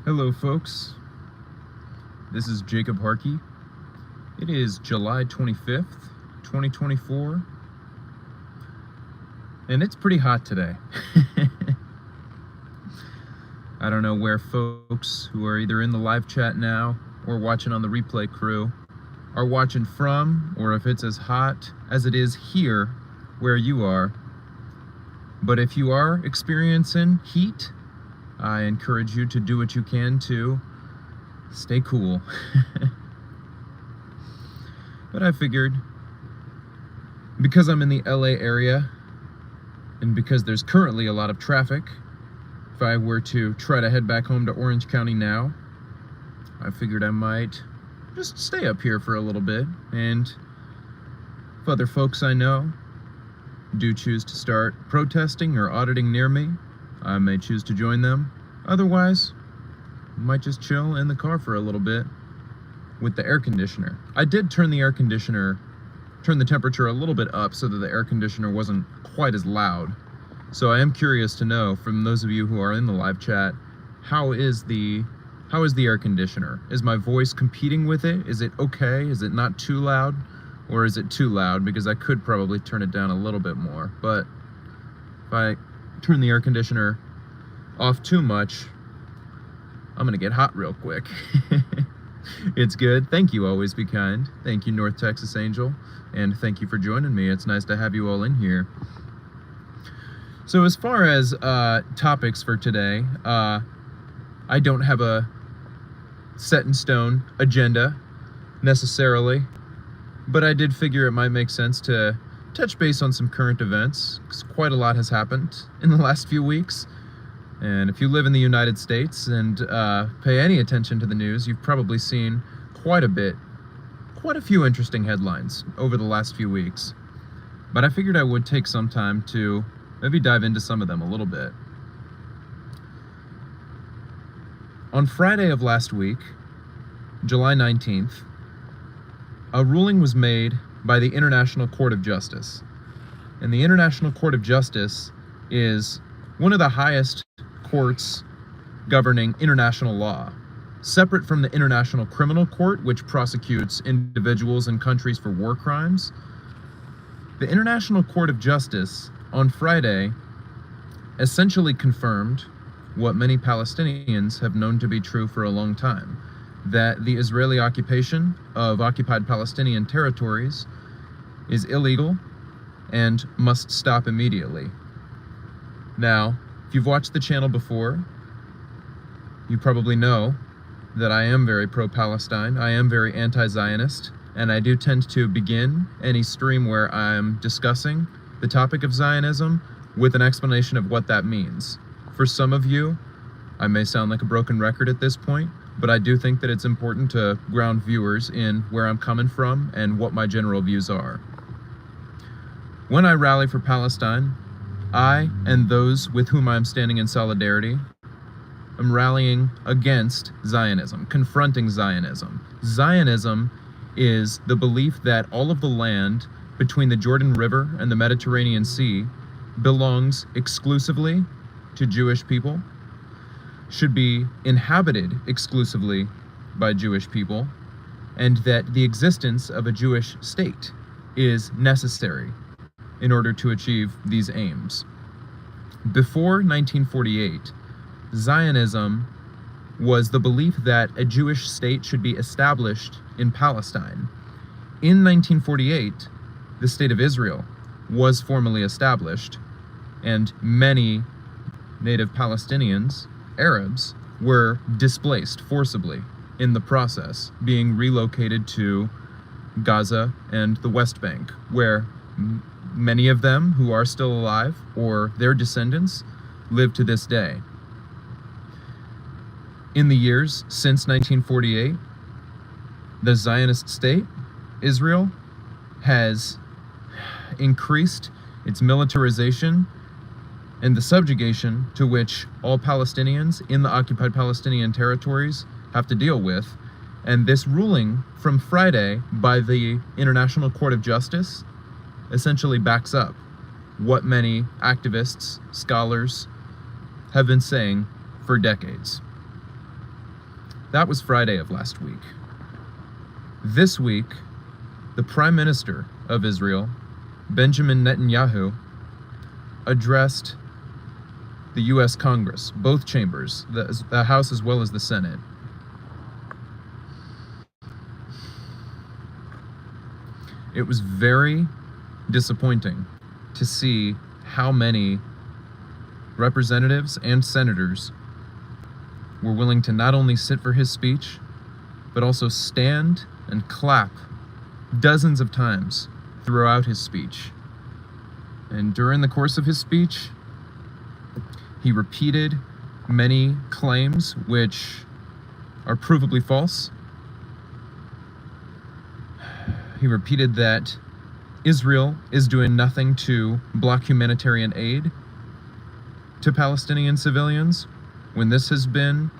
Hello folks, this is Jacob Harkey. It is July 25th, 2024, and it's pretty hot today. I don't know where folks who are either in the live chat now or watching on the replay crew are watching from, or if it's as hot as it is here where you are. But if you are experiencing heat, I encourage you to do what you can to stay cool. But I figured, because I'm in the LA area, and because there's currently a lot of traffic, if I were to try to head back home to Orange County now, I figured I might just stay up here for a little bit, and if other folks I know do choose to start protesting or auditing near me, I may choose to join them. Otherwise, I might just chill in the car for a little bit with the air conditioner. I did turn the temperature a little bit up so that the air conditioner wasn't quite as loud. So I am curious to know from those of you who are in the live chat, how is the air conditioner? Is my voice competing with it? Is it okay? Is it not too loud? Or is it too loud? Because I could probably turn it down a little bit more. But if I turn the air conditioner off too much, I'm gonna get hot real quick. It's good. Thank you, Always Be Kind. Thank you, North Texas Angel. And thank you for joining me. It's nice to have you all in here. So as far as topics for today, I don't have a set in stone agenda necessarily, but I did figure it might make sense to touch base on some current events, because quite a lot has happened in the last few weeks. And if you live in the United States and pay any attention to the news, you've probably seen quite a few interesting headlines over the last few weeks. But I figured I would take some time to maybe dive into some of them a little bit. On Friday of last week, July 19th, a ruling was made by the International Court of Justice. And the International Court of Justice is one of the highest courts governing international law, separate from the International Criminal Court, which prosecutes individuals and countries for war crimes. The International Court of Justice on Friday essentially confirmed what many Palestinians have known to be true for a long time, that the Israeli occupation of occupied Palestinian territories is illegal and must stop immediately. Now, if you've watched the channel before, you probably know that I am very pro-Palestine, I am very anti-Zionist, and I do tend to begin any stream where I'm discussing the topic of Zionism with an explanation of what that means. For some of you, I may sound like a broken record at this point, but I do think that it's important to ground viewers in where I'm coming from and what my general views are. When I rally for Palestine, I and those with whom I am standing in solidarity am rallying against Zionism, confronting Zionism. Zionism is the belief that all of the land between the Jordan River and the Mediterranean Sea belongs exclusively to Jewish people, should be inhabited exclusively by Jewish people, and that the existence of a Jewish state is necessary in order to achieve these aims. Before 1948, Zionism was the belief that a Jewish state should be established in Palestine. In 1948, the state of Israel was formally established, and many native Palestinians, Arabs, were displaced forcibly in the process, being relocated to Gaza and the West Bank, where many of them who are still alive or their descendants live to this day. In the years since 1948, the Zionist state, Israel, has increased its militarization and the subjugation to which all Palestinians in the occupied Palestinian territories have to deal with. And this ruling from Friday by the International Court of Justice essentially backs up what many activists, scholars have been saying for decades. That was Friday of last week. This week, the Prime Minister of Israel, Benjamin Netanyahu, addressed the U.S. Congress, both chambers, the House as well as the Senate. It was very disappointing to see how many representatives and senators were willing to not only sit for his speech, but also stand and clap dozens of times throughout his speech. And during the course of his speech, he repeated many claims which are provably false. He repeated that Israel is doing nothing to block humanitarian aid to Palestinian civilians, when this has been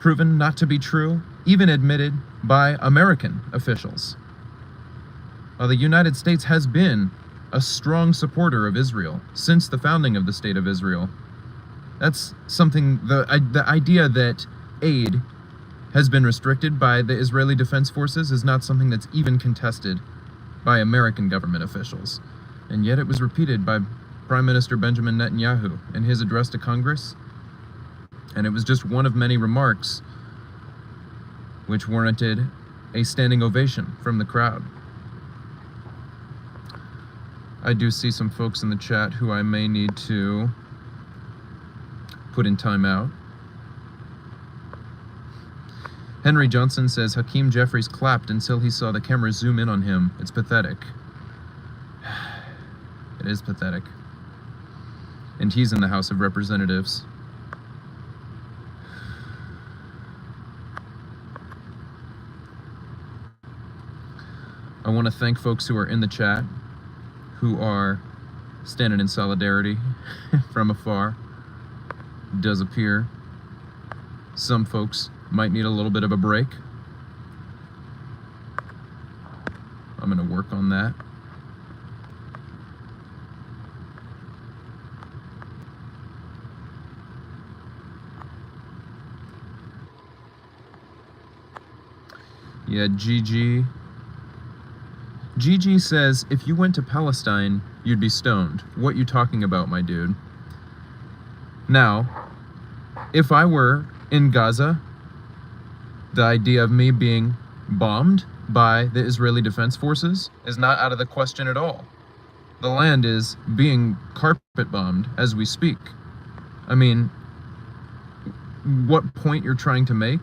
proven not to be true, even admitted by American officials. While the United States has been a strong supporter of Israel since the founding of the State of Israel, that's something, the idea that aid has been restricted by the Israeli Defense Forces is not something that's even contested by American government officials. And yet it was repeated by Prime Minister Benjamin Netanyahu in his address to Congress. And it was just one of many remarks which warranted a standing ovation from the crowd. I do see some folks in the chat who I may need to put in timeout. Henry Johnson says, Hakeem Jeffries clapped until he saw the camera zoom in on him. It's pathetic. It is pathetic. And he's in the House of Representatives. I want to thank folks who are in the chat, who are standing in solidarity from afar. It does appear some folks might need a little bit of a break. I'm going to work on that. Yeah, GG says, if you went to Palestine, you'd be stoned. What you talking about, my dude? Now, if I were in Gaza, the idea of me being bombed by the Israeli Defense Forces is not out of the question at all. The land is being carpet bombed as we speak. I mean, what point you're trying to make?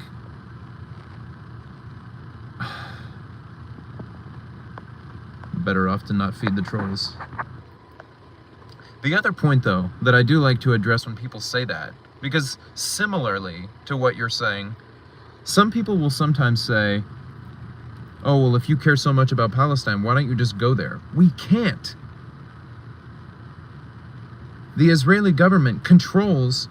Better off to not feed the trolls. The other point, though, that I do like to address when people say that, because similarly to what you're saying, some people will sometimes say, oh, well, if you care so much about Palestine, why don't you just go there? We can't. The Israeli government controls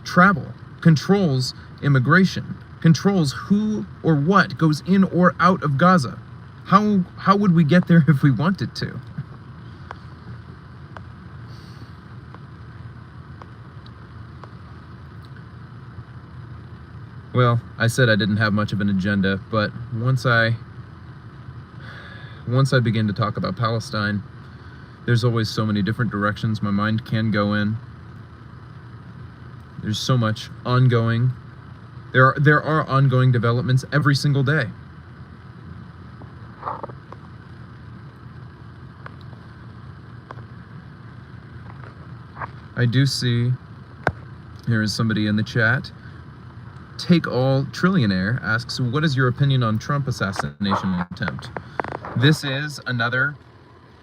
travel, controls immigration, controls who or what goes in or out of Gaza. How would we get there if we wanted to? Well, I said I didn't have much of an agenda, but once I begin to talk about Palestine, there's always so many different directions my mind can go in. There's so much ongoing. There are ongoing developments every single day. I do see, here is somebody in the chat, Take All Trillionaire asks, what is your opinion on Trump assassination attempt? This is another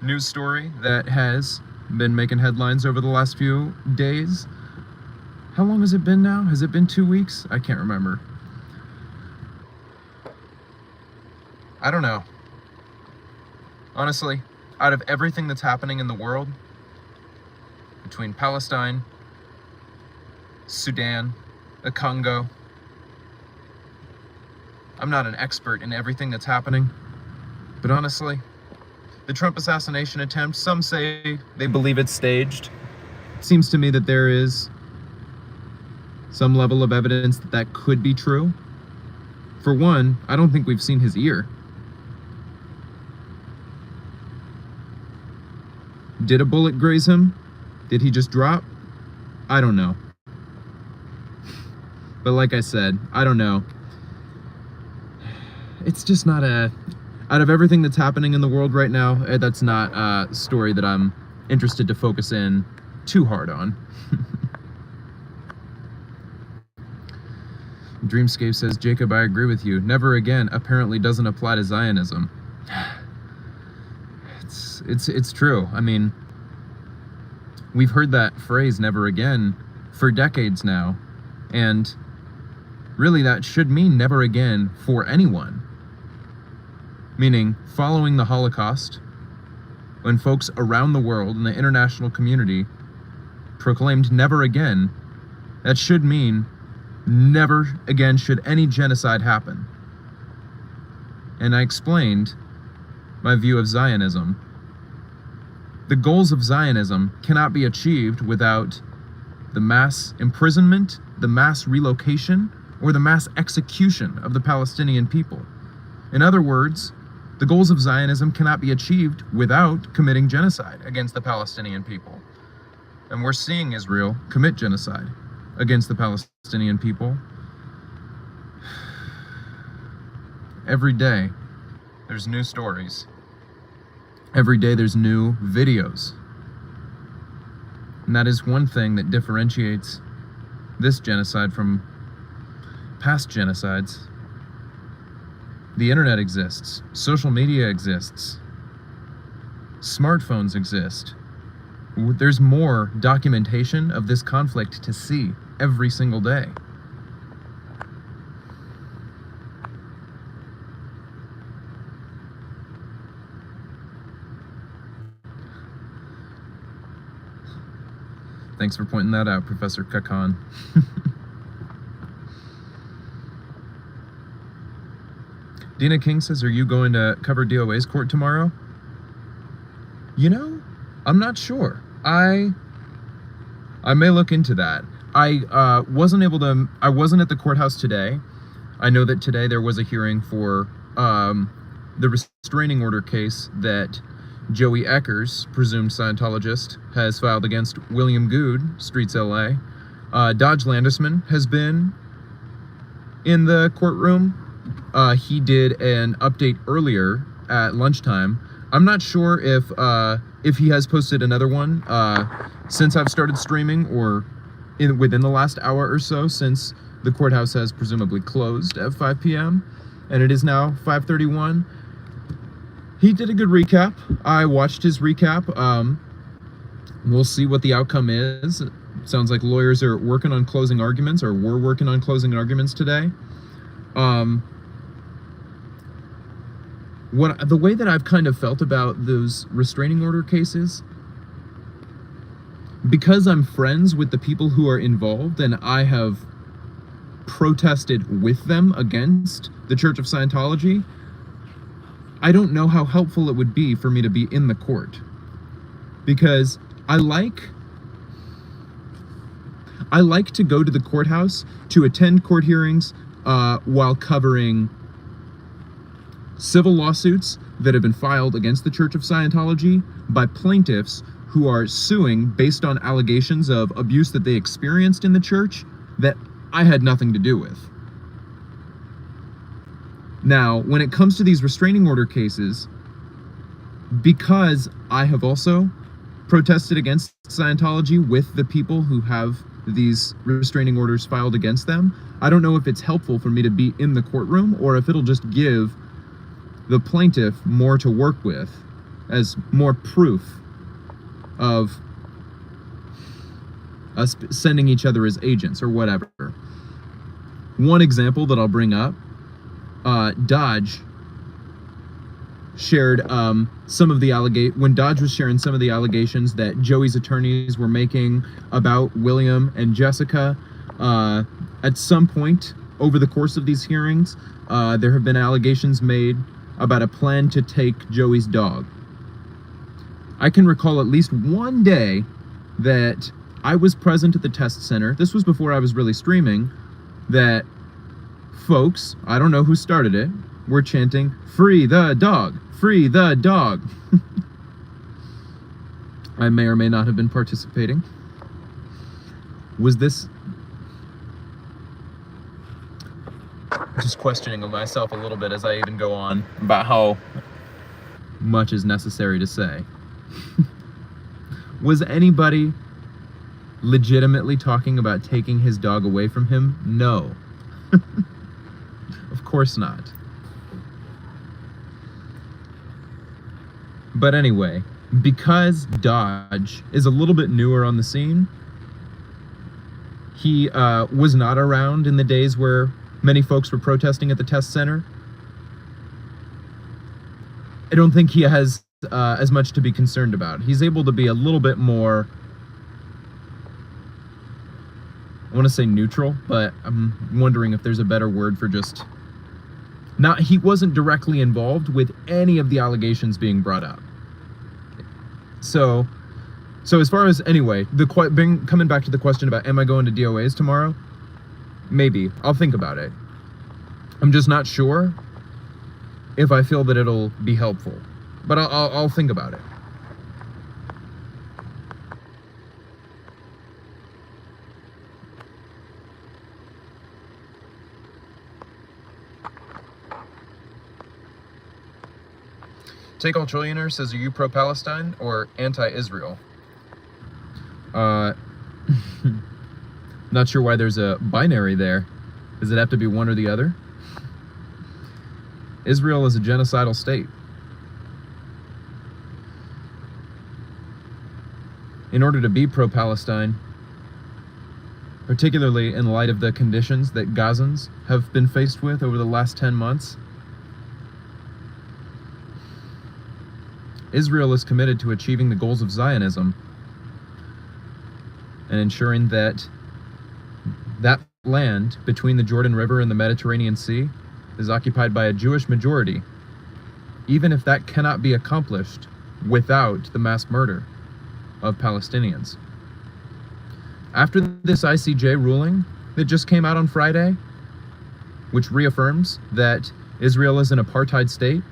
news story that has been making headlines over the last few days. How long has it been now? Has it been 2 weeks? I can't remember. I don't know. Honestly, out of everything that's happening in the world, between Palestine, Sudan, the Congo, I'm not an expert in everything that's happening, but honestly, the Trump assassination attempt, some say they believe it's staged. It seems to me that there is some level of evidence that that could be true. For one, I don't think we've seen his ear. Did a bullet graze him? Did he just drop? I don't know. But like I said, I don't know. It's just not out of everything that's happening in the world right now, that's not a story that I'm interested to focus in too hard on. Dreamscape says, Jacob, I agree with you. Never again apparently doesn't apply to Zionism. It's true. I mean, we've heard that phrase, never again, for decades now. And really that should mean never again for anyone. Meaning, following the Holocaust, when folks around the world in the international community proclaimed never again, that should mean never again should any genocide happen. And I explained my view of Zionism. The goals of Zionism cannot be achieved without the mass imprisonment, the mass relocation, or the mass execution of the Palestinian people. In other words, the goals of Zionism cannot be achieved without committing genocide against the Palestinian people. And we're seeing Israel commit genocide against the Palestinian people. Every day, there's new stories. Every day, there's new videos. And that is one thing that differentiates this genocide from past genocides. The internet exists. Social media exists. Smartphones exist. There's more documentation of this conflict to see every single day. Thanks for pointing that out, Professor Kakan. Dina King says, are you going to cover DOA's court tomorrow? You know, I'm not sure. I may look into that. I wasn't at the courthouse today. I know that today there was a hearing for the restraining order case that Joey Eckers, presumed Scientologist, has filed against William Good, Streets LA. Dodge Landisman has been in the courtroom. He did an update earlier at lunchtime. I'm not sure if he has posted another one since I've started streaming, or within the last hour or so, since the courthouse has presumably closed at 5 p.m. and it is now 5:31. He did a good recap. I watched his recap. We'll see what the outcome is. It sounds like lawyers are working on closing arguments, or were working on closing arguments today. The way that I've kind of felt about those restraining order cases, because I'm friends with the people who are involved and I have protested with them against the Church of Scientology, I don't know how helpful it would be for me to be in the court. Because I like to go to the courthouse to attend court hearings while covering civil lawsuits that have been filed against the Church of Scientology by plaintiffs who are suing based on allegations of abuse that they experienced in the church that I had nothing to do with. Now, when it comes to these restraining order cases, because I have also protested against Scientology with the people who have these restraining orders filed against them, I don't know if it's helpful for me to be in the courtroom, or if it'll just give the plaintiff more to work with as more proof of us sending each other as agents or whatever. One example that I'll bring up, Dodge shared some of the when Dodge was sharing some of the allegations that Joey's attorneys were making about William and Jessica. At some point over the course of these hearings, there have been allegations made about a plan to take Joey's dog. I can recall at least one day that I was present at the test center. This was before I was really streaming, that folks, I don't know who started it, were chanting, "Free the dog! Free the dog!" I may or may not have been participating. Was this... Just questioning myself a little bit as I even go on about how much is necessary to say. Was anybody legitimately talking about taking his dog away from him? No. Of course not. But anyway, because Dodge is a little bit newer on the scene, he was not around in the days where many folks were protesting at the test center. I don't think he has as much to be concerned about. He's able to be a little bit more, I want to say neutral, but I'm wondering if there's a better word for just not... He wasn't directly involved with any of the allegations being brought up. So as far as, anyway, coming back to the question about am I going to DOAs tomorrow? Maybe. I'll think about it. I'm just not sure if I feel that it'll be helpful. But I'll think about it. Take All Trillionaire says, are you pro-Palestine or anti-Israel? Not sure why there's a binary there. Does it have to be one or the other? Israel is a genocidal state. In order to be pro-Palestine, particularly in light of the conditions that Gazans have been faced with over the last 10 months, Israel is committed to achieving the goals of Zionism and ensuring that that land between the Jordan River and the Mediterranean Sea is occupied by a Jewish majority, even if that cannot be accomplished without the mass murder of Palestinians. After this ICJ ruling that just came out on Friday, which reaffirms that Israel is an apartheid state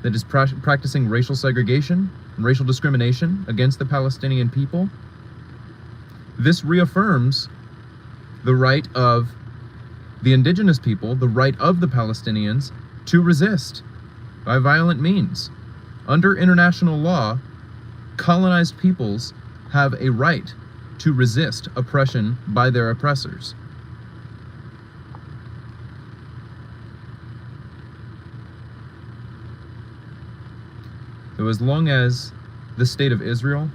that is practicing racial segregation and racial discrimination against the Palestinian people, this reaffirms the right of the indigenous people, the right of the Palestinians to resist by violent means. Under international law, colonized peoples have a right to resist oppression by their oppressors. So as long as the state of Israel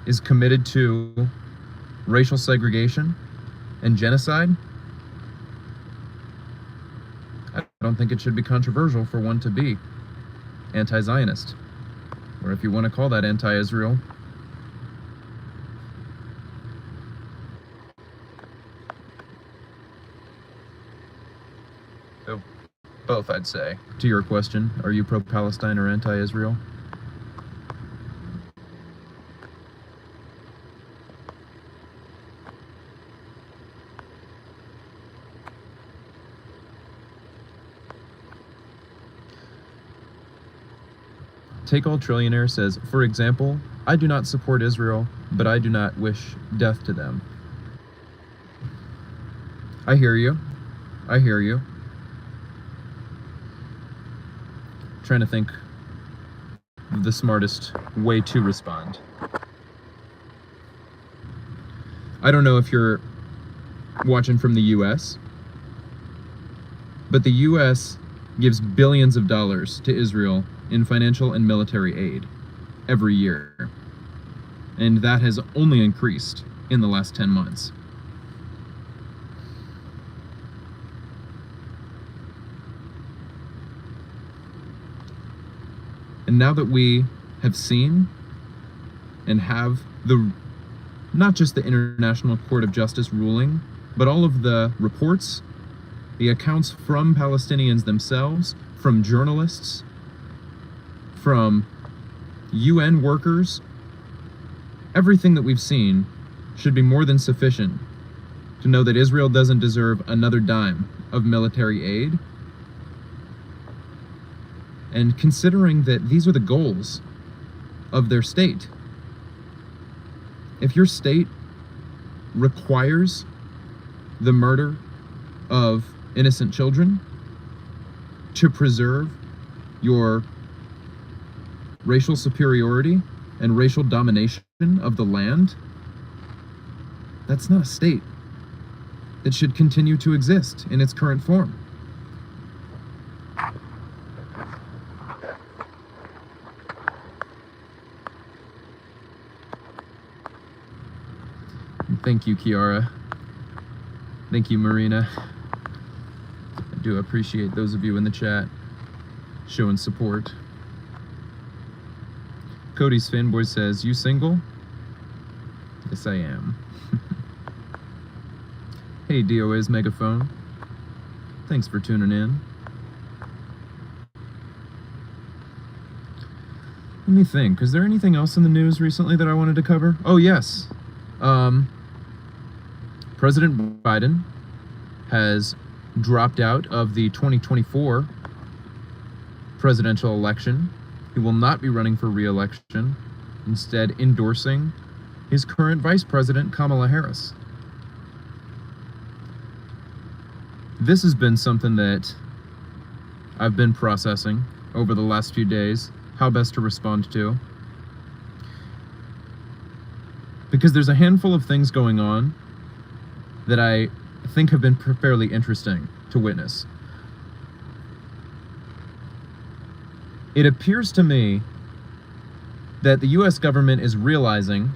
is committed to racial segregation and genocide, I don't think it should be controversial for one to be anti-Zionist, or if you want to call that anti-Israel. So, both, I'd say. To your question, are you pro-Palestine or anti-Israel? Take All Trillionaire says, for example, I do not support Israel, but I do not wish death to them. I hear you. I hear you. Trying to think of the smartest way to respond. I don't know if you're watching from the US, but the US gives billions of dollars to Israel in financial and military aid every year. And that has only increased in the last 10 months. And now that we have seen and have not just the International Court of Justice ruling, but all of the reports, the accounts from Palestinians themselves, from journalists, from UN workers, everything that we've seen should be more than sufficient to know that Israel doesn't deserve another dime of military aid. And considering that these are the goals of their state, if your state requires the murder of innocent children to preserve your racial superiority and racial domination of the land, that's not a state that should continue to exist in its current form. Thank you, Kiara. Thank you, Marina. I do appreciate those of you in the chat showing support. Cody's fanboy says, "You single?" Yes, I am. Hey, DOA's Megaphone. Thanks for tuning in. Let me think. Is there anything else in the news recently that I wanted to cover? Oh, yes. President Biden has dropped out of the 2024 presidential election. He will not be running for re-election, instead endorsing his current Vice President, Kamala Harris. This has been something that I've been processing over the last few days, how best to respond to. Because there's a handful of things going on that I think have been fairly interesting to witness. It appears to me that the US government is realizing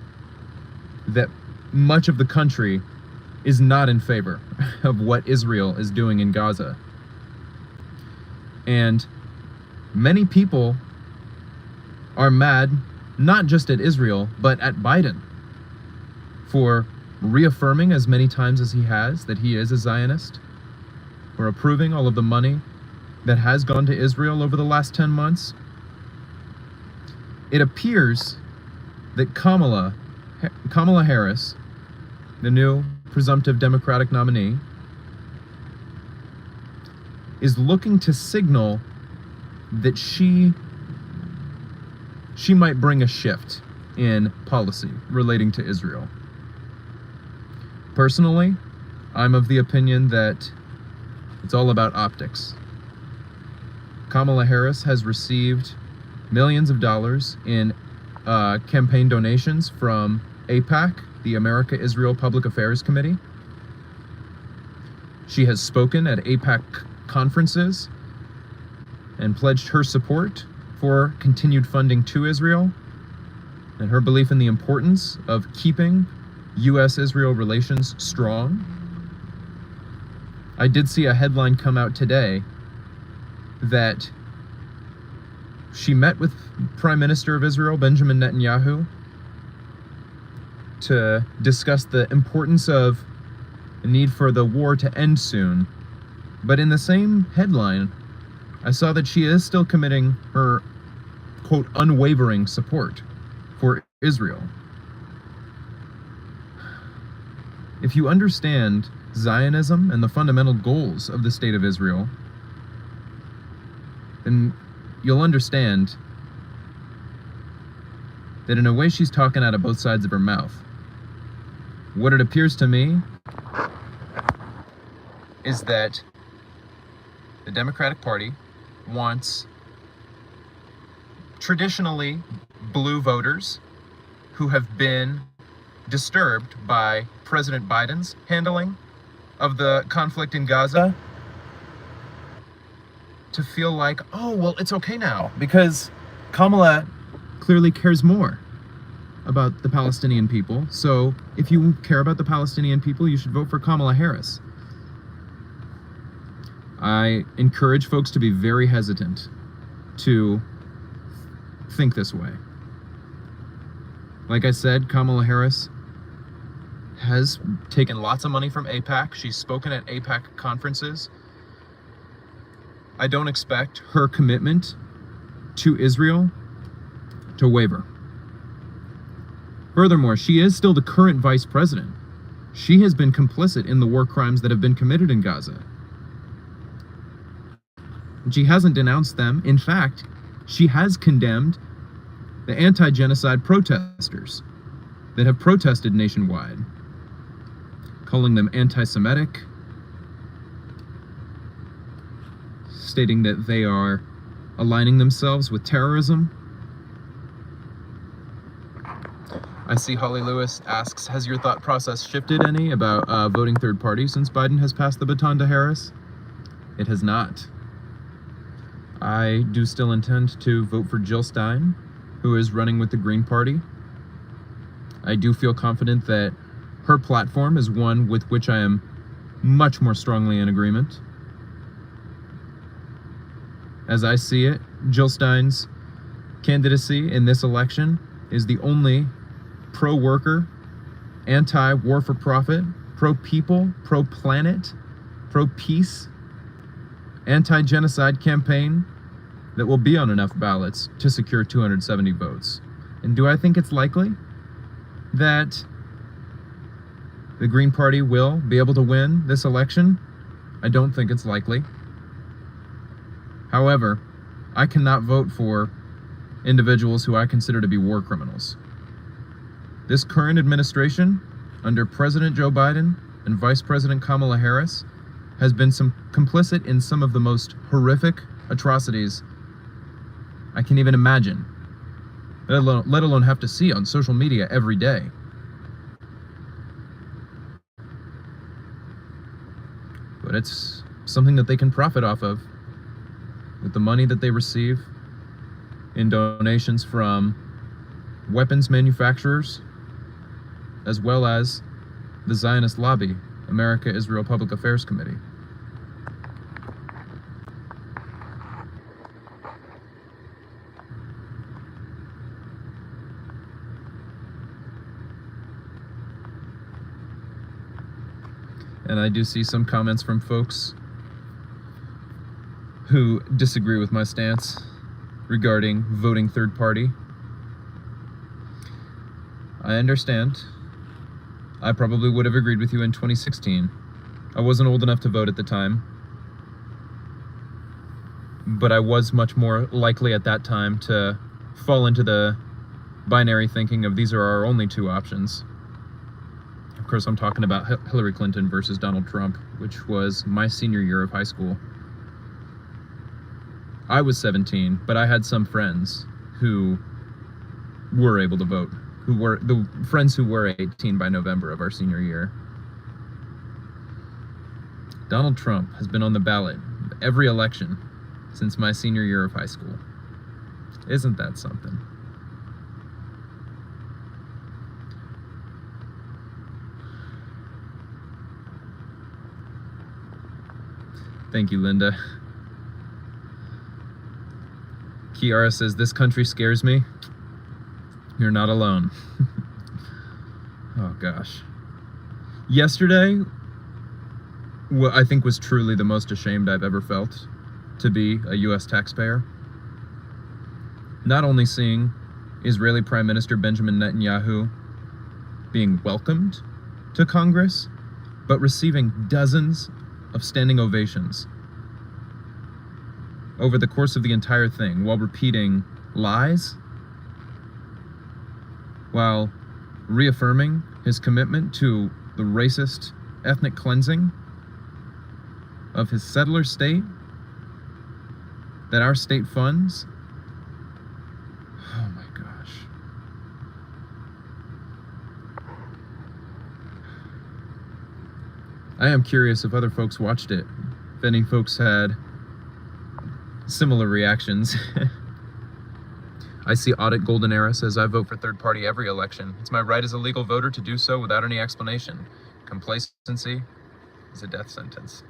that much of the country is not in favor of what Israel is doing in Gaza. And many people are mad, not just at Israel, but at Biden for reaffirming as many times as he has that he is a Zionist, for approving all of the money that has gone to Israel over the last 10 months. It appears that Kamala Harris, the new presumptive Democratic nominee, is looking to signal that she might bring a shift in policy relating to Israel. Personally, I'm of the opinion that it's all about optics. Kamala Harris has received millions of dollars in campaign donations from AIPAC, the America-Israel Public Affairs Committee. She has spoken at AIPAC conferences and pledged her support for continued funding to Israel and her belief in the importance of keeping U.S.-Israel relations strong. I did see a headline come out today that she met with Prime Minister of Israel, Benjamin Netanyahu, to discuss the importance of the need for the war to end soon. But in the same headline, I saw that she is still committing her, quote, unwavering support for Israel. If you understand Zionism and the fundamental goals of the State of Israel, then you'll understand that in a way she's talking out of both sides of her mouth. What it appears to me is that the Democratic Party wants traditionally blue voters who have been disturbed by President Biden's handling of the conflict in Gaza to feel like, oh, well, it's okay now because Kamala clearly cares more about the Palestinian people. So if you care about the Palestinian people, you should vote for Kamala Harris. I encourage folks to be very hesitant to think this way. Like I said, Kamala Harris has taken lots of money from AIPAC. She's spoken at AIPAC conferences. I don't expect her commitment to Israel to waver. Furthermore, she is still the current vice president She has been complicit in the war crimes that have been committed in Gaza. She hasn't denounced them. In fact, she has condemned the anti-genocide protesters that have protested nationwide, calling them anti-Semitic, stating that they are aligning themselves with terrorism. I see Holly Lewis asks, has your thought process shifted any about voting third party since Biden has passed the baton to Harris? It has not. I do still intend to vote for Jill Stein, who is running with the Green Party. I do feel confident that her platform is one with which I am much more strongly in agreement. As I see it, Jill Stein's candidacy in this election is the only pro-worker, anti-war for profit, pro-people, pro-planet, pro-peace, anti-genocide campaign that will be on enough ballots to secure 270 votes. And do I think it's likely that the Green Party will be able to win this election? I don't think it's likely. However, I cannot vote for individuals who I consider to be war criminals. This current administration, under President Joe Biden and Vice President Kamala Harris, has been complicit in some of the most horrific atrocities I can even imagine, let alone have to see on social media every day. But it's something that they can profit off of with the money that they receive in donations from weapons manufacturers, as well as the Zionist lobby, America-Israel Public Affairs Committee. And I do see some comments from folks who disagree with my stance regarding voting third party. I understand. I probably would have agreed with you in 2016. I wasn't old enough to vote at the time, but I was much more likely at that time to fall into the binary thinking of these are our only two options. Of course, I'm talking about Hillary Clinton versus Donald Trump, which was my senior year of high school. I was 17, but I had some friends who were able to vote, who were the friends who were 18 by November of our senior year. Donald Trump has been on the ballot every election since my senior year of high school. Isn't that something? Thank you, Linda. Kiara says, this country scares me. You're not alone. Oh, gosh. Yesterday, what I think was truly the most ashamed I've ever felt to be a U.S. taxpayer. Not only seeing Israeli Prime Minister Benjamin Netanyahu being welcomed to Congress, but receiving dozens of standing ovations over the course of the entire thing, while repeating lies, while reaffirming his commitment to the racist ethnic cleansing of his settler state that our state funds. Oh my gosh. I am curious if other folks watched it, if any folks had similar reactions. I see Audit Golden Era says, I vote for third party every election. It's my right as a legal voter to do so without any explanation. Complacency is a death sentence.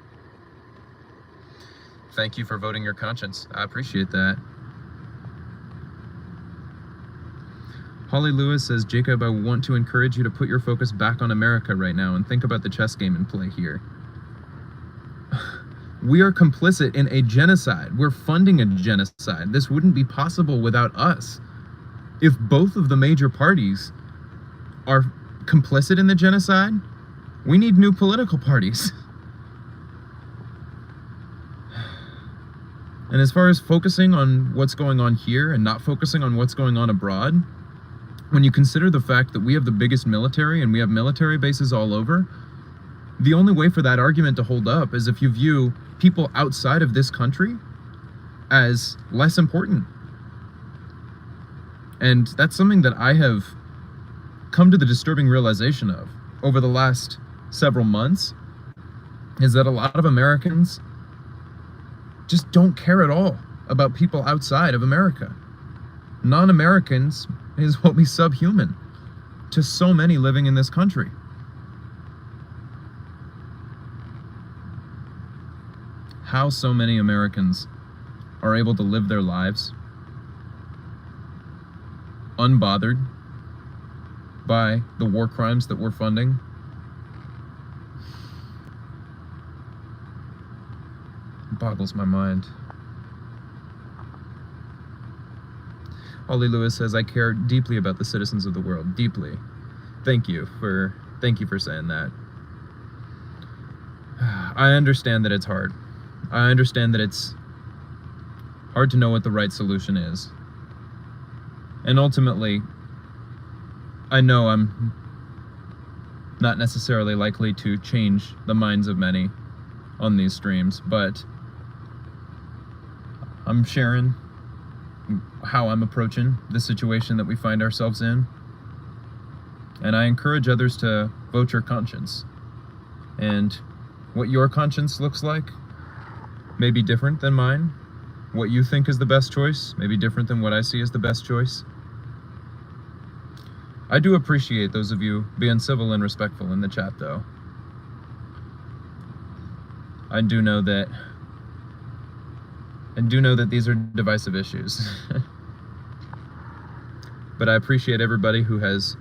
Thank you for voting your conscience. I appreciate that. Holly Lewis says, Jacob, I want to encourage you to put your focus back on America right now and think about the chess game in play here. We are complicit in a genocide. We're funding a genocide. This wouldn't be possible without us. If both of the major parties are complicit in the genocide, We need new political parties. And as far as focusing on what's going on here and not focusing on what's going on abroad, when you consider the fact that we have the biggest military and we have military bases all over, the only way for that argument to hold up is if you view people outside of this country as less important. And that's something that I have come to the disturbing realization of over the last several months, is that a lot of Americans just don't care at all about people outside of America. Non-Americans is what we subhuman to so many living in this country. How so many Americans are able to live their lives unbothered by the war crimes that we're funding. It boggles my mind. Ollie Lewis says, I care deeply about the citizens of the world. Deeply. Thank you for saying that. I understand that it's hard. I understand that it's hard to know what the right solution is. And ultimately, I know I'm not necessarily likely to change the minds of many on these streams, but I'm sharing how I'm approaching the situation that we find ourselves in. And I encourage others to vote your conscience. And what your conscience looks like may be different than mine. What you think is the best choice may be different than what I see as the best choice. I do appreciate those of you being civil and respectful in the chat, though. I do know that these are divisive issues. But I appreciate everybody who has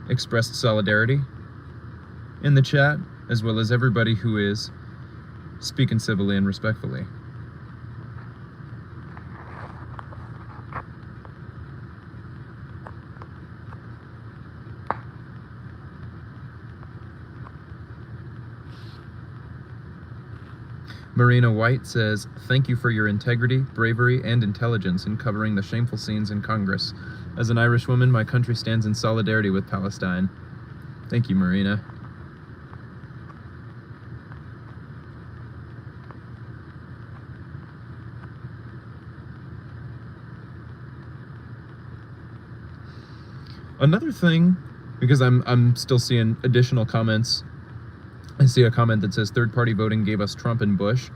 expressed solidarity in the chat, as well as everybody who is speaking civilly and respectfully. Marina White says, thank you for your integrity, bravery, and intelligence in covering the shameful scenes in Congress. As an Irish woman, my country stands in solidarity with Palestine. Thank you, Marina. Another thing, because I'm still seeing additional comments. I see a comment that says third-party voting gave us Trump and Bush.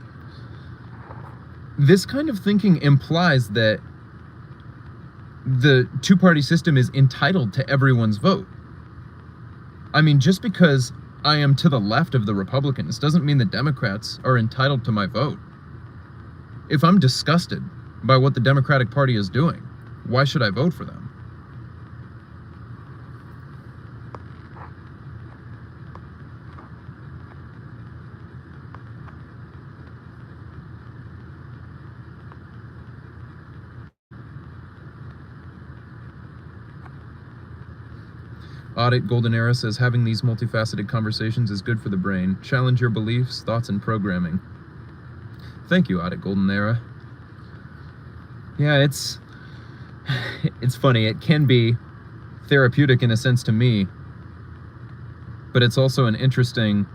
This kind of thinking implies that the two-party system is entitled to everyone's vote. I mean, just because I am to the left of the Republicans doesn't mean the Democrats are entitled to my vote. If I'm disgusted by what the Democratic Party is doing, why should I vote for them? Audit Golden Era says, having these multifaceted conversations is good for the brain. Challenge your beliefs, thoughts, and programming. Thank you, Audit Golden Era. Yeah, it's funny. It can be therapeutic in a sense to me, but it's also an interesting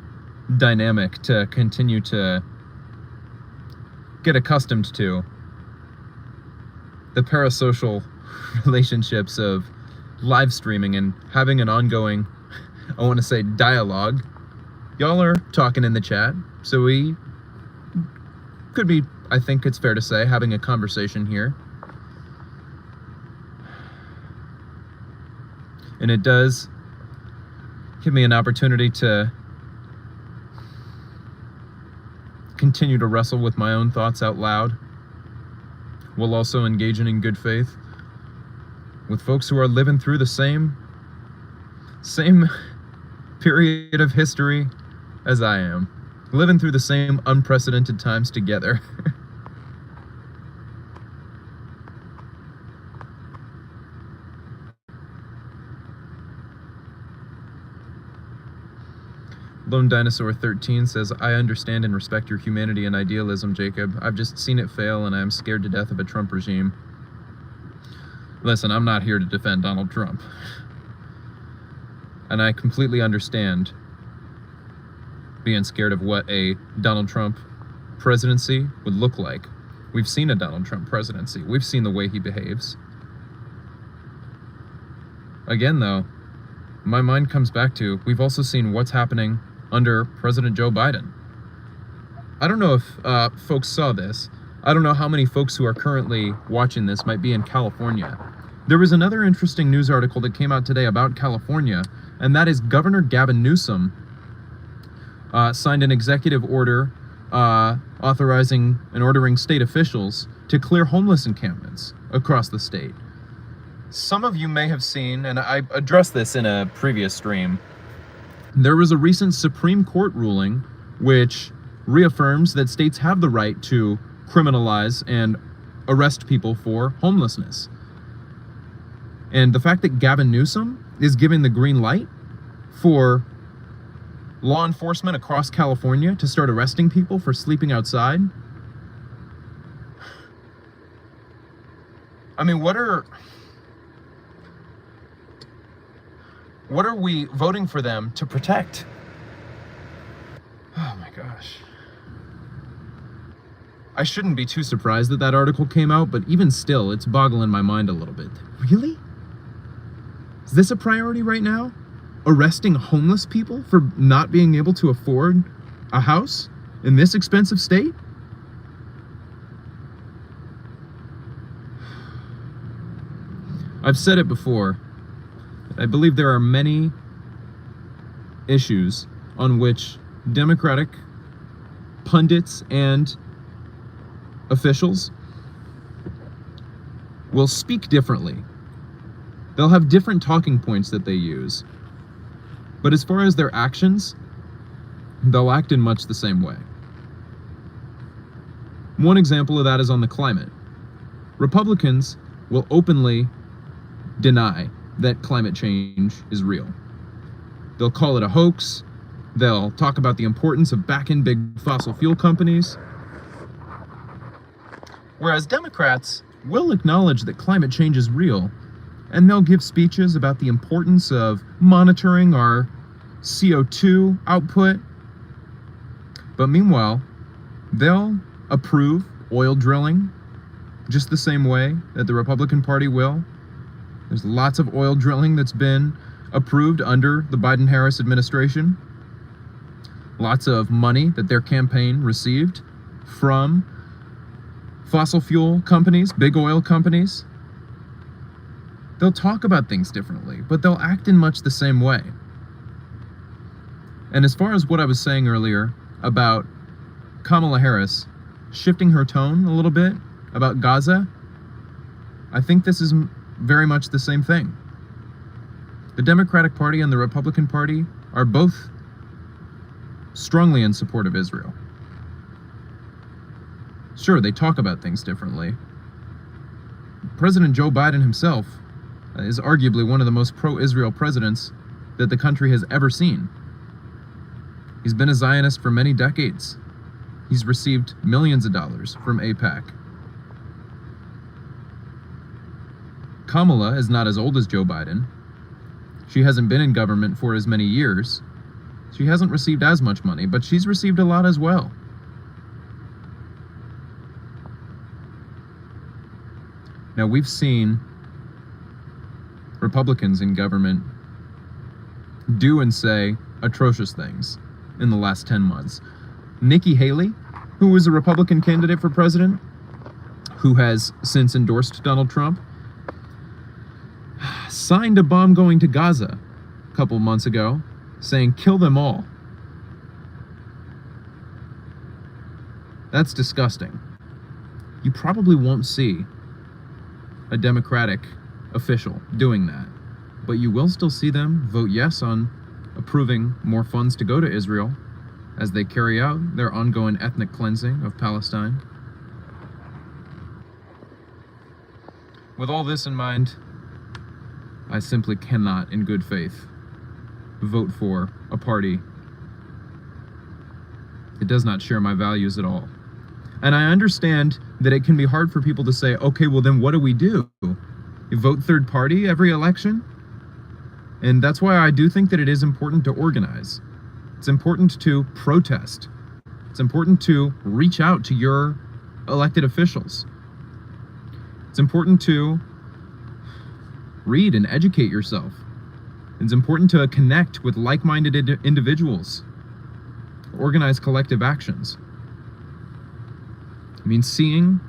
dynamic to continue to get accustomed to. The parasocial relationships of live streaming and having an ongoing, I want to say, dialogue. Y'all are talking in the chat, so we could be, I think it's fair to say, having a conversation here. And it does give me an opportunity to continue to wrestle with my own thoughts out loud, while also engaging in good faith with folks who are living through the same period of history as I am, living through the same unprecedented times together. Lone Dinosaur 13 says, I understand and respect your humanity and idealism, Jacob. I've just seen it fail and I am scared to death of a Trump regime. Listen, I'm not here to defend Donald Trump. And I completely understand being scared of what a Donald Trump presidency would look like. We've seen a Donald Trump presidency. We've seen the way he behaves. Again, though, my mind comes back to, we've also seen what's happening under President Joe Biden. I don't know if folks saw this. I don't know how many folks who are currently watching this might be in California. There was another interesting news article that came out today about California, and that is Governor Gavin Newsom signed an executive order authorizing and ordering state officials to clear homeless encampments across the state. Some of you may have seen, and I addressed this in a previous stream, there was a recent Supreme Court ruling which reaffirms that states have the right to criminalize and arrest people for homelessness. And the fact that Gavin Newsom is giving the green light for law enforcement across California to start arresting people for sleeping outside. I mean, what are we voting for them to protect? Oh my gosh. I shouldn't be too surprised that that article came out, but even still, it's boggling my mind a little bit. Really? Is this a priority right now? Arresting homeless people for not being able to afford a house in this expensive state? I've said it before. I believe there are many issues on which Democratic pundits and officials will speak differently. They'll have different talking points that they use. But as far as their actions, they'll act in much the same way. One example of that is on the climate. Republicans will openly deny that climate change is real. They'll call it a hoax. They'll talk about the importance of backing big fossil fuel companies. Whereas Democrats will acknowledge that climate change is real, and they'll give speeches about the importance of monitoring our CO2 output. But meanwhile, they'll approve oil drilling just the same way that the Republican Party will. There's lots of oil drilling that's been approved under the Biden-Harris administration. Lots of money that their campaign received from fossil fuel companies, big oil companies. They'll talk about things differently, but they'll act in much the same way. And as far as what I was saying earlier about Kamala Harris shifting her tone a little bit about Gaza, I think this is very much the same thing. The Democratic Party and the Republican Party are both strongly in support of Israel. Sure, they talk about things differently. President Joe Biden himself is arguably one of the most pro-Israel presidents that the country has ever seen. He's been a Zionist for many decades. He's received millions of dollars from AIPAC. Kamala is not as old as Joe Biden. She hasn't been in government for as many years. She hasn't received as much money, but she's received a lot as well. Now, we've seen Republicans in government do and say atrocious things in the last 10 months. Nikki Haley, who was a Republican candidate for president, who has since endorsed Donald Trump, signed a bomb going to Gaza a couple months ago, saying, kill them all. That's disgusting. You probably won't see a Democratic official doing that, but you will still see them vote yes on approving more funds to go to Israel as they carry out their ongoing ethnic cleansing of Palestine. With all this in mind, I simply cannot, in good faith, vote for a party It does not share my values at all. And I understand that it can be hard for people to say, okay, well then what do we do? You vote third party every election? And that's why I do think that it is important to organize. It's important to protest. It's important to reach out to your elected officials. It's important to read and educate yourself. It's important to connect with like-minded individuals. Organize collective actions. I mean, seeing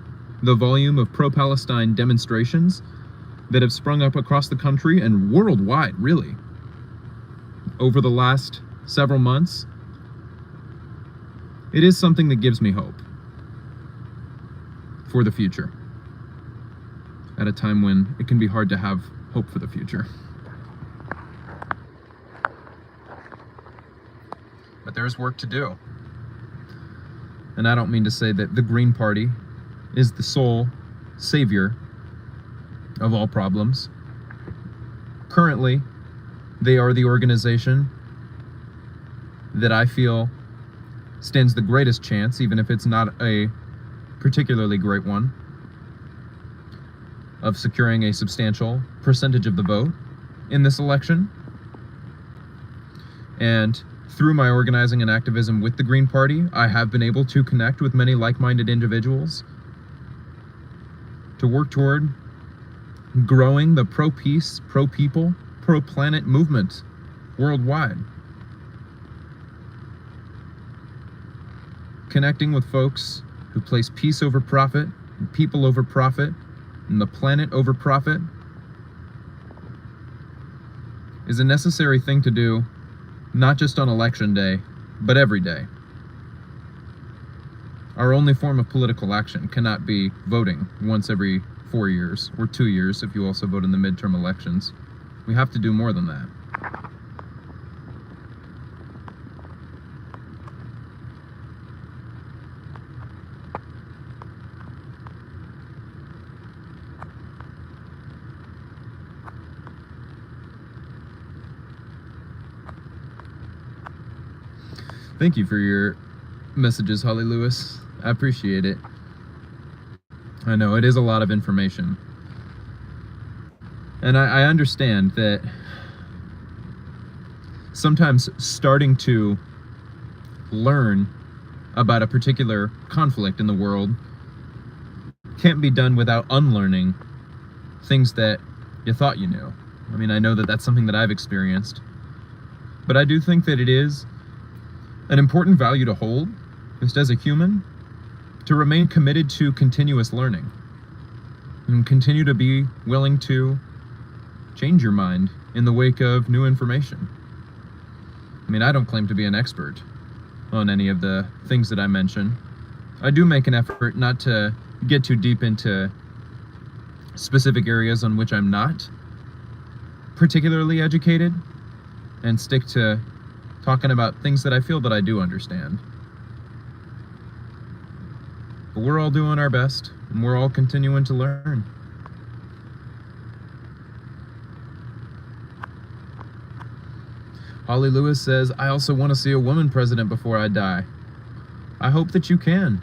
the volume of pro-Palestine demonstrations that have sprung up across the country and worldwide, really, over the last several months, it is something that gives me hope for the future, at a time when it can be hard to have hope for the future. But there's work to do. And I don't mean to say that the Green Party is the sole savior of all problems. Currently, they are the organization that I feel stands the greatest chance, even if it's not a particularly great one, of securing a substantial percentage of the vote in this election. And through my organizing and activism with the Green Party, I have been able to connect with many like-minded individuals to work toward growing the pro-peace, pro-people, pro-planet movement worldwide. Connecting with folks who place peace over profit, and people over profit, and the planet over profit is a necessary thing to do, not just on election day, but every day. Our only form of political action cannot be voting once every 4 years, or 2 years if you also vote in the midterm elections. We have to do more than that. Thank you for your messages, Holly Lewis. I appreciate it. I know it is a lot of information. And I understand that sometimes starting to learn about a particular conflict in the world can't be done without unlearning things that you thought you knew. I mean, I know that that's something that I've experienced. But I do think that it is an important value to hold, just as a human, to remain committed to continuous learning and continue to be willing to change your mind in the wake of new information. I mean, I don't claim to be an expert on any of the things that I mention. I do make an effort not to get too deep into specific areas on which I'm not particularly educated, and stick to talking about things that I feel that I do understand. But we're all doing our best, and we're all continuing to learn. Holly Lewis says, I also want to see a woman president before I die. I hope that you can.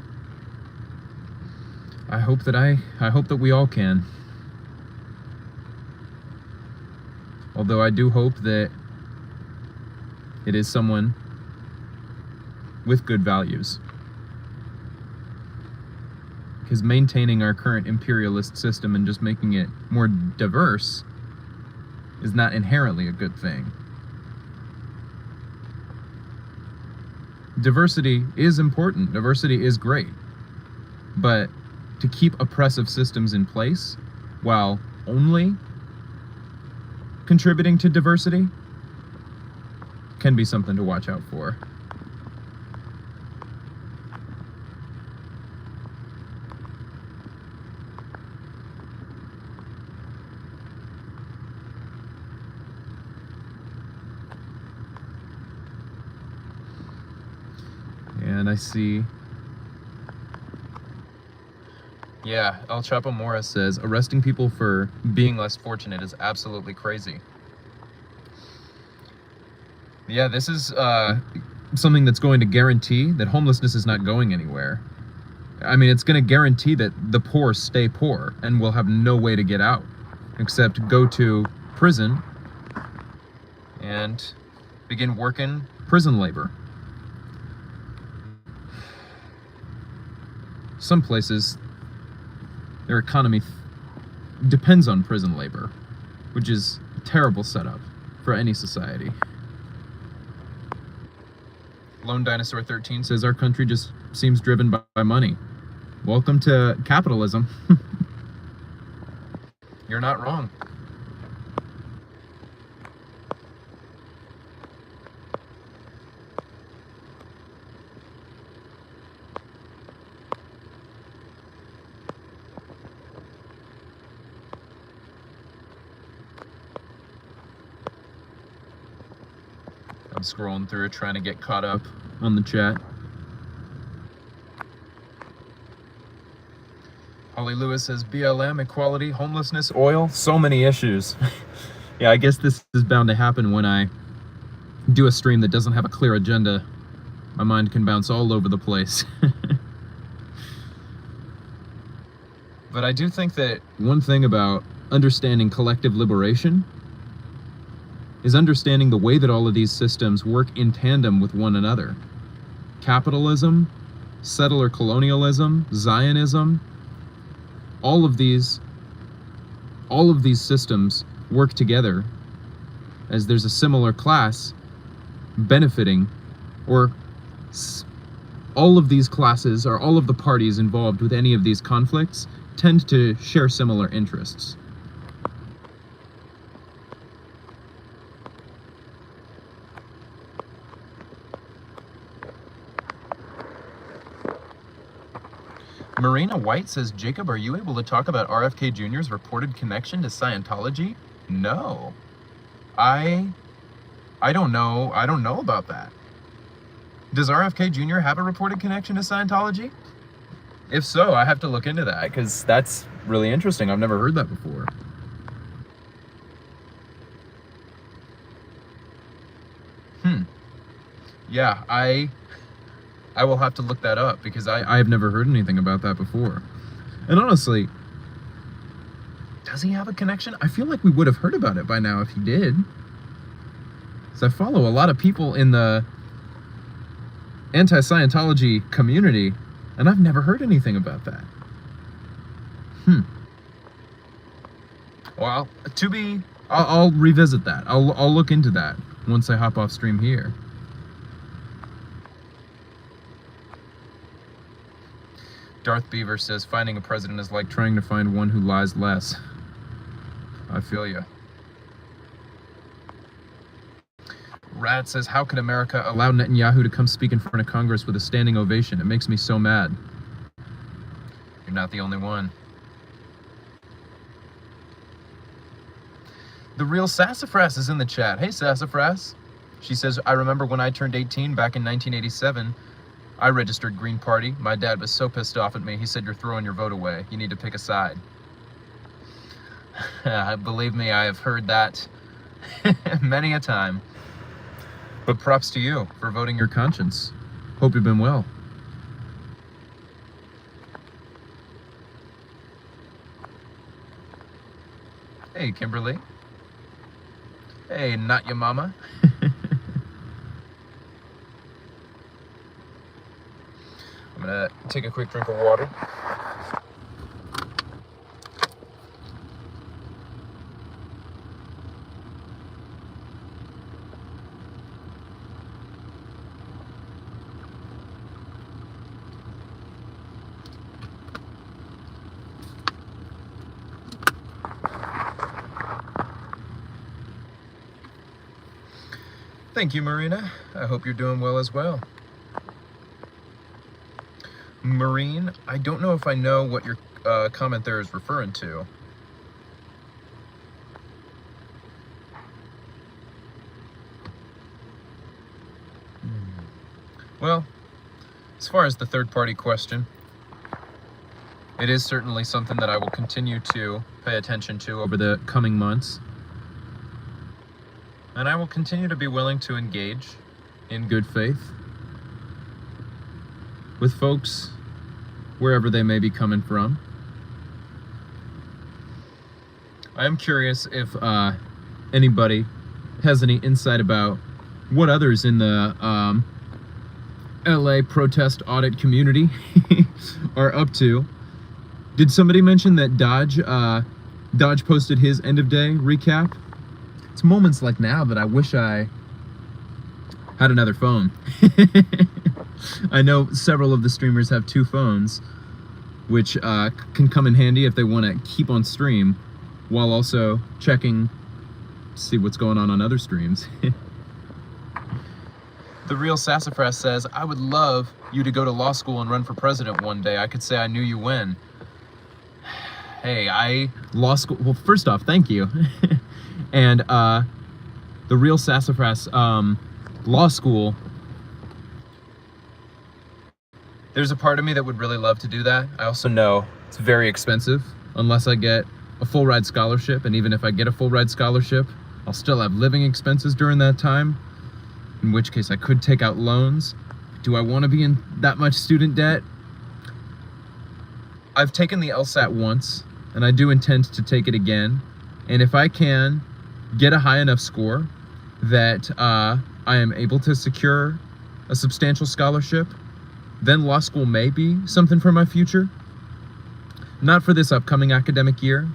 I hope that we all can. Although I do hope that it is someone with good values. Because maintaining our current imperialist system and just making it more diverse is not inherently a good thing. Diversity is important. Diversity is great. But to keep oppressive systems in place while only contributing to diversity can be something to watch out for. And I see, yeah, El Chapo Mora says, arresting people for being less fortunate is absolutely crazy. Yeah, this is something that's going to guarantee that homelessness is not going anywhere. I mean, it's going to guarantee that the poor stay poor and will have no way to get out except go to prison and begin working prison labor. Some places, their economy depends on prison labor, which is a terrible setup for any society. Lone Dinosaur 13 says our country just seems driven by money. Welcome to capitalism. You're not wrong. I'm scrolling through trying to get caught up on the chat. Holly Lewis says BLM, equality, homelessness, oil, so many issues. Yeah, I guess this is bound to happen when I do a stream that doesn't have a clear agenda. My mind can bounce all over the place. But I do think that one thing about understanding collective liberation is understanding the way that all of these systems work in tandem with one another. Capitalism, settler colonialism, Zionism, all of these systems work together as there's a similar class benefiting, or all of these classes or all of the parties involved with any of these conflicts tend to share similar interests. Marina White says, Jacob, are you able to talk about RFK Jr.'s reported connection to Scientology? No. I don't know. I don't know about that. Does RFK Jr. have a reported connection to Scientology? If so, I have to look into that, because that's really interesting. I've never heard that before. Yeah, I will have to look that up, because I have never heard anything about that before. And honestly, does he have a connection? I feel like we would have heard about it by now if he did. Because I follow a lot of people in the anti-Scientology community, and I've never heard anything about that. Well, I'll revisit that. I'll look into that once I hop off stream here. Darth Beaver says, finding a president is like trying to find one who lies less. I feel you. Rat says, how could America allow Netanyahu to come speak in front of Congress with a standing ovation? It makes me so mad. You're not the only one. The real Sassafras is in the chat. Hey, Sassafras. She says, I remember when I turned 18 back in 1987, I registered Green Party. My dad was so pissed off at me. He said, you're throwing your vote away. You need to pick a side. Believe me, I have heard that many a time. But props to you for voting your conscience. Hope you've been well. Hey, Kimberly. Hey, not your mama. I'm gonna take a quick drink of water. Thank you, Marina. I hope you're doing well as well. Marine, I don't know if I know what your comment there is referring to. Well, as far as the third-party question, it is certainly something that I will continue to pay attention to over the coming months. And I will continue to be willing to engage in good faith with folks wherever they may be coming from. I am curious if anybody has any insight about what others in the LA protest audit community are up to. Did somebody mention that Dodge posted his end of day recap? It's moments like now that I wish I had another phone. I know several of the streamers have two phones, which can come in handy if they want to keep on stream while also checking to see what's going on other streams. The Real Sassafras says, I would love you to go to law school and run for president one day. I could say I knew you when. Hey, law school, well, first off, thank you. And the Real Sassafras law school, there's a part of me that would really love to do that. I also know it's very expensive unless I get a full ride scholarship, and even if I get a full ride scholarship, I'll still have living expenses during that time, in which case I could take out loans. Do I want to be in that much student debt? I've taken the LSAT once, and I do intend to take it again, and if I can get a high enough score that I am able to secure a substantial scholarship, then law school may be something for my future. Not for this upcoming academic year,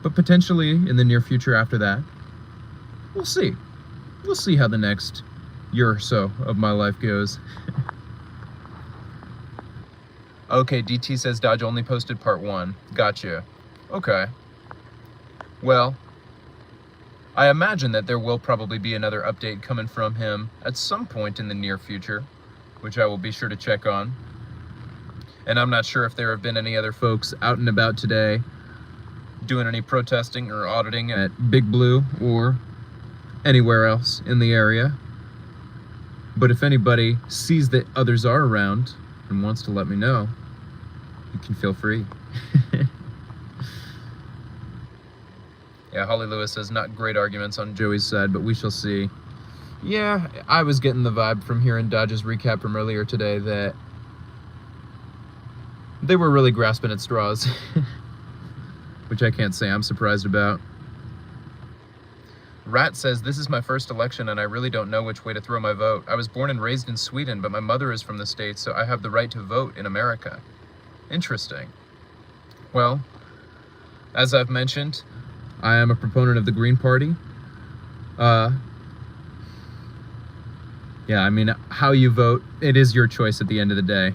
but potentially in the near future after that. We'll see. We'll see how the next year or so of my life goes. Okay, DT says Dodge only posted part 1. Gotcha. Okay. Well, I imagine that there will probably be another update coming from him at some point in the near future, which I will be sure to check on. And I'm not sure if there have been any other folks out and about today doing any protesting or auditing at Big Blue or anywhere else in the area. But if anybody sees that others are around and wants to let me know, you can feel free. Yeah, Holly Lewis says, not great arguments on Joey's side, but we shall see. Yeah, I was getting the vibe from hearing Dodge's recap from earlier today that they were really grasping at straws, which I can't say I'm surprised about. Rat says, this is my first election and I really don't know which way to throw my vote. I was born and raised in Sweden, but my mother is from the States, so I have the right to vote in America. Interesting. Well, as I've mentioned, I am a proponent of the Green Party. Yeah, I mean, how you vote, it is your choice at the end of the day.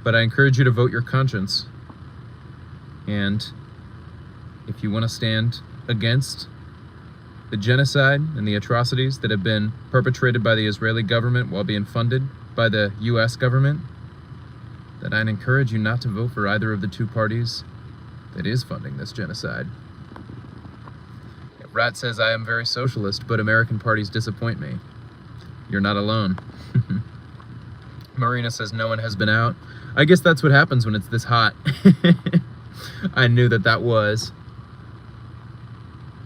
But I encourage you to vote your conscience. And if you want to stand against the genocide and the atrocities that have been perpetrated by the Israeli government while being funded by the US government, then I'd encourage you not to vote for either of the two parties that is funding this genocide. Rat says, I am very socialist, but American parties disappoint me. You're not alone. Marina says, no one has been out. I guess that's what happens when it's this hot. I knew that that was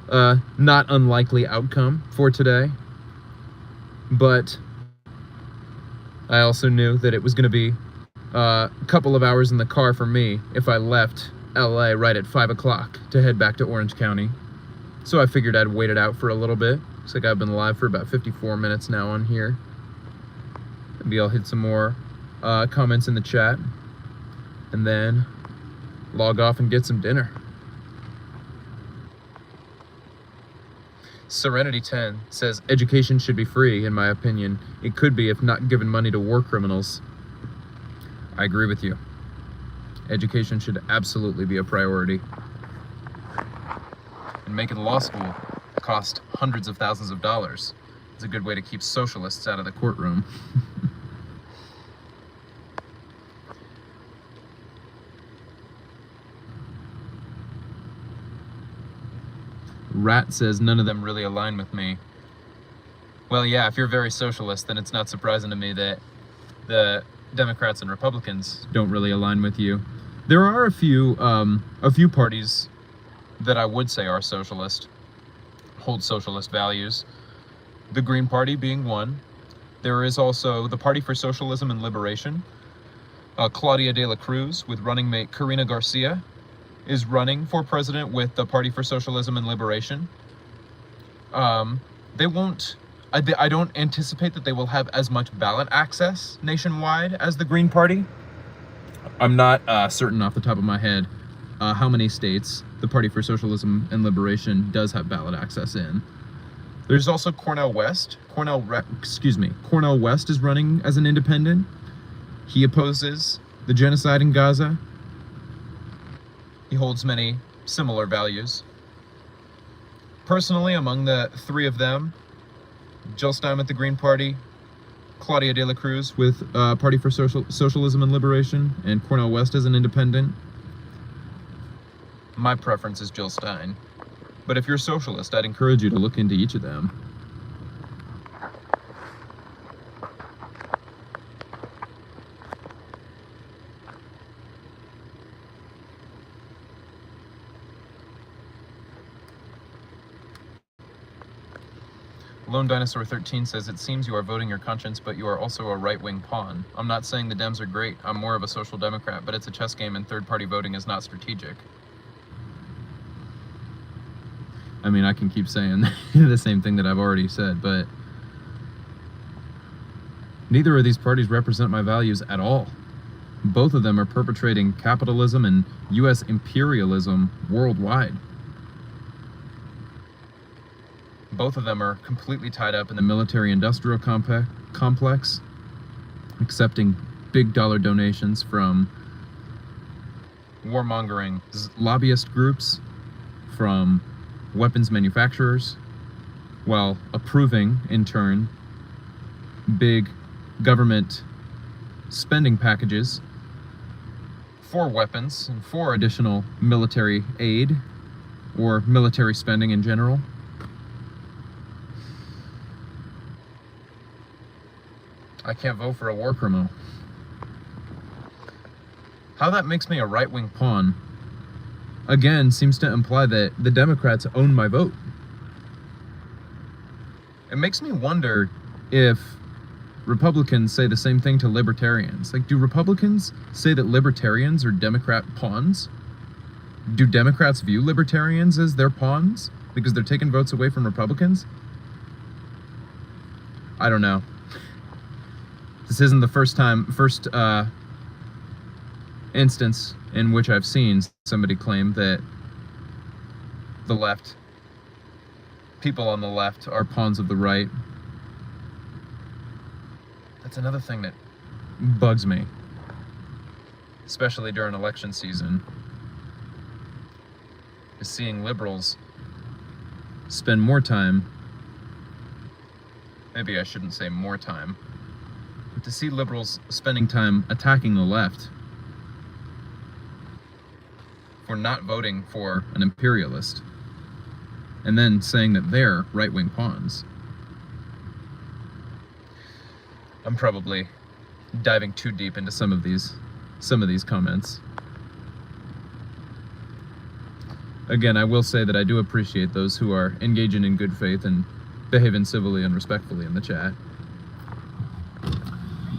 a not unlikely outcome for today. But I also knew that it was going to be a couple of hours in the car for me if I left LA right at 5 o'clock to head back to Orange County. So I figured I'd wait it out for a little bit. Looks like I've been live for about 54 minutes now on here. Maybe I'll hit some more comments in the chat and then log off and get some dinner. Serenity 10 says, education should be free, in my opinion. It could be if not given money to war criminals. I agree with you. Education should absolutely be a priority. And making law school cost hundreds of thousands of dollars. It's a good way to keep socialists out of the courtroom. Rat says, none of them really align with me. Well, yeah, if you're very socialist, then it's not surprising to me that the Democrats and Republicans don't really align with you. There are a few parties that I would say are socialist, hold socialist values. The Green Party being one. There is also the Party for Socialism and Liberation, Claudia de la Cruz, with running mate Karina Garcia, is running for president with the Party for Socialism and Liberation. They won't, I don't anticipate that they will have as much ballot access nationwide as the Green Party. I'm not certain off the top of my head how many states the Party for Socialism and Liberation does have ballot access in. There's also Cornel West. Cornel West is running as an independent. He opposes the genocide in Gaza. He holds many similar values. Personally, among the three of them, Jill Stein with the Green Party, Claudia de la Cruz with Party for Socialism and Liberation, and Cornel West as an independent, my preference is Jill Stein. But if you're a socialist, I'd encourage you to look into each of them. Lone Dinosaur 13 says, it seems you are voting your conscience, but you are also a right-wing pawn. I'm not saying the Dems are great. I'm more of a social democrat, but it's a chess game and third-party voting is not strategic. I mean, I can keep saying the same thing that I've already said, but neither of these parties represent my values at all. Both of them are perpetrating capitalism and U.S. imperialism worldwide. Both of them are completely tied up in the military-industrial complex, accepting big dollar donations from warmongering lobbyist groups, from weapons manufacturers, while approving, in turn, big government spending packages for weapons and for additional military aid or military spending in general. I can't vote for a war criminal. How that makes me a right-wing pawn, again, seems to imply that the Democrats own my vote. It makes me wonder if Republicans say the same thing to libertarians. Like, do Republicans say that libertarians are Democrat pawns? Do Democrats view libertarians as their pawns because they're taking votes away from Republicans? I don't know. This isn't the first instance in which I've seen somebody claim that the left, people on the left, are pawns of the right. That's another thing that bugs me, especially during election season, is seeing liberals spend more time, maybe I shouldn't say more time, but to see liberals spending time attacking the left for not voting for an imperialist, and then saying that they're right-wing pawns. I'm probably diving too deep into some of these comments. Again, I will say that I do appreciate those who are engaging in good faith and behaving civilly and respectfully in the chat.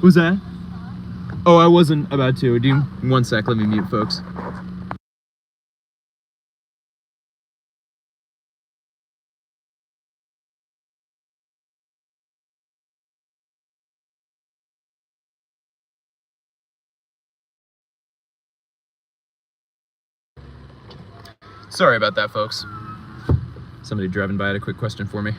Who's that? Oh, I wasn't about to. Do you, one sec, let me mute, folks. Sorry about that, folks. Somebody driving by had a quick question for me.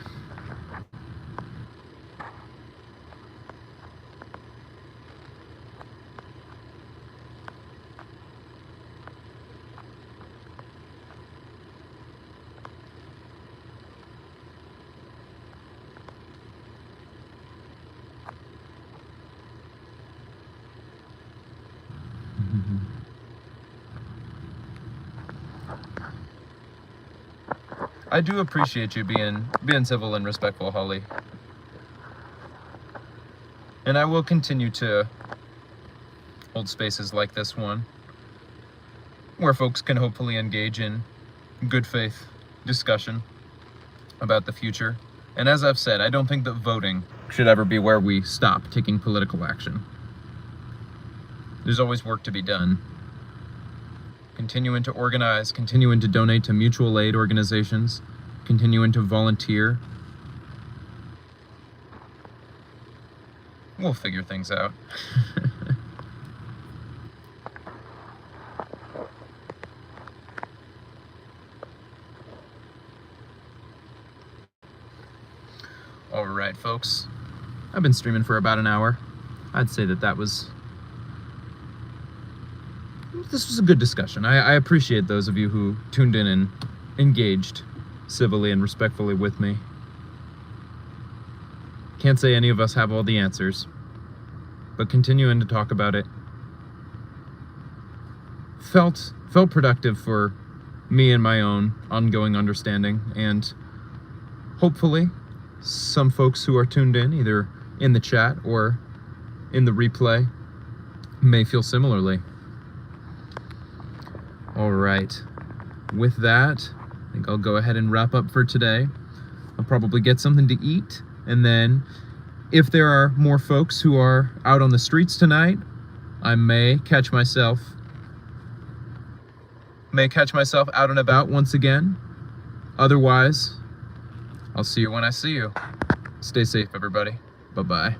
I do appreciate you being civil and respectful, Holly. And I will continue to hold spaces like this one, where folks can hopefully engage in good faith discussion about the future. And as I've said, I don't think that voting should ever be where we stop taking political action. There's always work to be done. Continuing to organize, continuing to donate to mutual aid organizations, continuing to volunteer. We'll figure things out. Alright, folks. I've been streaming for about an hour. I'd say this was a good discussion. I appreciate those of you who tuned in and engaged civilly and respectfully with me. Can't say any of us have all the answers, but continuing to talk about it felt productive for me and my own ongoing understanding, and hopefully some folks who are tuned in, either in the chat or in the replay, may feel similarly. Alright, with that, I think I'll go ahead and wrap up for today. I'll probably get something to eat, and then if there are more folks who are out on the streets tonight, I may catch myself out and about once again. Otherwise, I'll see you when I see you. Stay safe, everybody. Bye-bye.